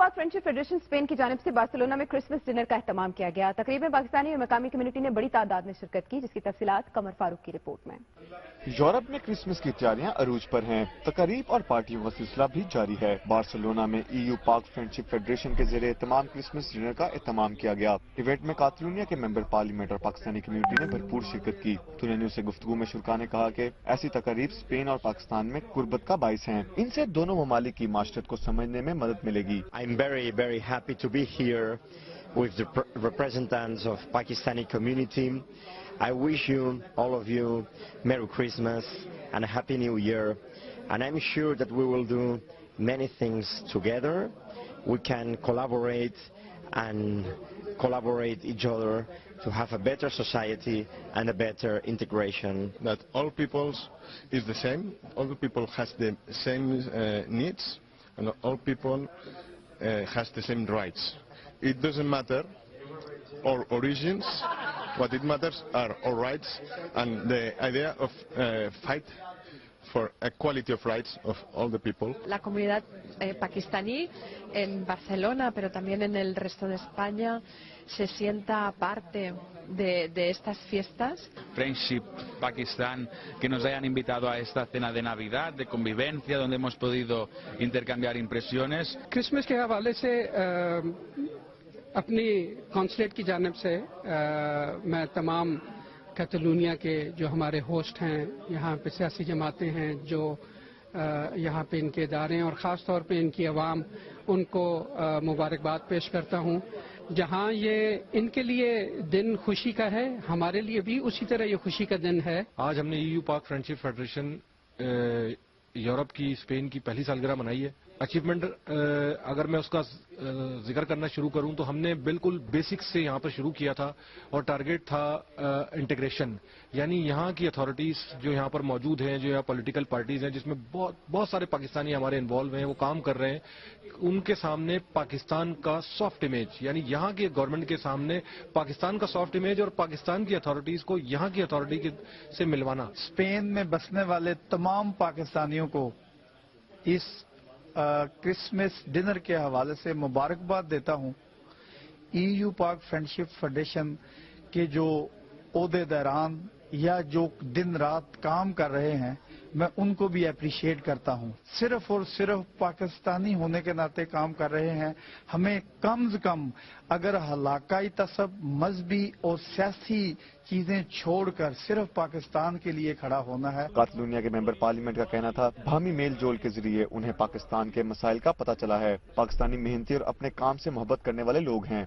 पाक friendship federation Spain की जानिब से बार्सिलोना में क्रिसमस डिनर का एहतमाम किया गया। तकरीब में पाकिस्तानी और मकामी कम्युनिटी ने बड़ी तादाद में शिरकत की, जिसकी तफसीलात कमर फारूक की रिपोर्ट में। यूरोप में क्रिसमस की तैयारियां अरूज पर हैं। तकरीब और पार्टियों का सिलसिला भी जारी है। बार्सिलोना में EU पाक फ्रेंडशिप फेडरेशन के ज़रिए तमाम क्रिसमस डिनर का एहतमाम किया गया। इवेंट में कातलूनिया के मेंबर पार्लियामेंट और पाकिस्तानी कम्युनिटी ने भरपूर शिरकत की। तुने न्यूज़ से गुफ्तगू में शुरा ने कहा कि ऐसी तकरीब स्पेन और पाकिस्तान में कुर्बत का बाइस हैं। इनसे दोनों ममालिक की माशरत को समझने में मदद मिलेगी। I'm very happy to be here with the representatives of Pakistani community. I wish you, all of you, Merry Christmas and a Happy New Year. And I'm sure that we will do many things together. We can collaborate each other to have a better society and a better integration. That all peoples is the same. All the people has the same needs, and all people has the same rights. It doesn't matter our origins. What it matters are our rights and the idea of fight for equality of rights of all the people. La comunidad pakistaní en Barcelona, pero también en el resto de España, se sienta parte de estas fiestas. Friendship Pakistán, que nos hayan invitado a esta cena de Navidad, de convivencia, donde hemos podido intercambiar impresiones. Christmas के हवाले से अपनी consulate की जानिब से मैं तमाम कैटलूनिया के जो हमारे होस्ट हैं, यहाँ पे सियासी जमातें हैं, जो यहाँ पे इनके इदारे हैं और ख़ास तौर पे इनकी आवाम, उनको मुबारकबाद पेश करता हूँ। जहाँ ये इनके लिए दिन खुशी का है, हमारे लिए भी उसी तरह ये खुशी का दिन है। आज हमने EU पाक फ्रेंडशिप फेडरेशन यूरोप की स्पेन की पहली सालगिरह मनाई है। अचीवमेंट अगर मैं उसका जिक्र करना शुरू करूं तो हमने बिल्कुल बेसिक्स से यहाँ पर शुरू किया था और टारगेट था इंटीग्रेशन, यानी यहाँ की अथॉरिटीज़ जो यहाँ पर मौजूद हैं, जो यहाँ पॉलिटिकल पार्टीज़ हैं, जिसमें बहुत सारे पाकिस्तानी हमारे इन्वॉल्व हैं, वो काम कर रहे हैं, उनके सामने पाकिस्तान का सॉफ्ट इमेज, यानी यहाँ की गवर्नमेंट के सामने पाकिस्तान का सॉफ्ट इमेज और पाकिस्तान की अथॉरिटीज़ को यहाँ की अथॉरिटी से मिलवाना। स्पेन में बसने वाले तमाम पाकिस्तानियों को इस क्रिसमस डिनर के हवाले से मुबारकबाद देता हूं। EU पाक फ्रेंडशिप फेडरेशन के जो ओहदेदारान या जो दिन रात काम कर रहे हैं, मैं उनको भी अप्रिशिएट करता हूं। सिर्फ और सिर्फ पाकिस्तानी होने के नाते काम कर रहे हैं। हमें कम से कम अगर हलाकाई तसब, मजहबी और सियासी चीजें छोड़कर सिर्फ पाकिस्तान के लिए खड़ा होना है। कातलूनिया के मेंबर पार्लियामेंट का कहना था, बाहमी मेल जोल के जरिए उन्हें पाकिस्तान के मसाइल का पता चला है। पाकिस्तानी मेहनती और अपने काम से मोहब्बत करने वाले लोग हैं।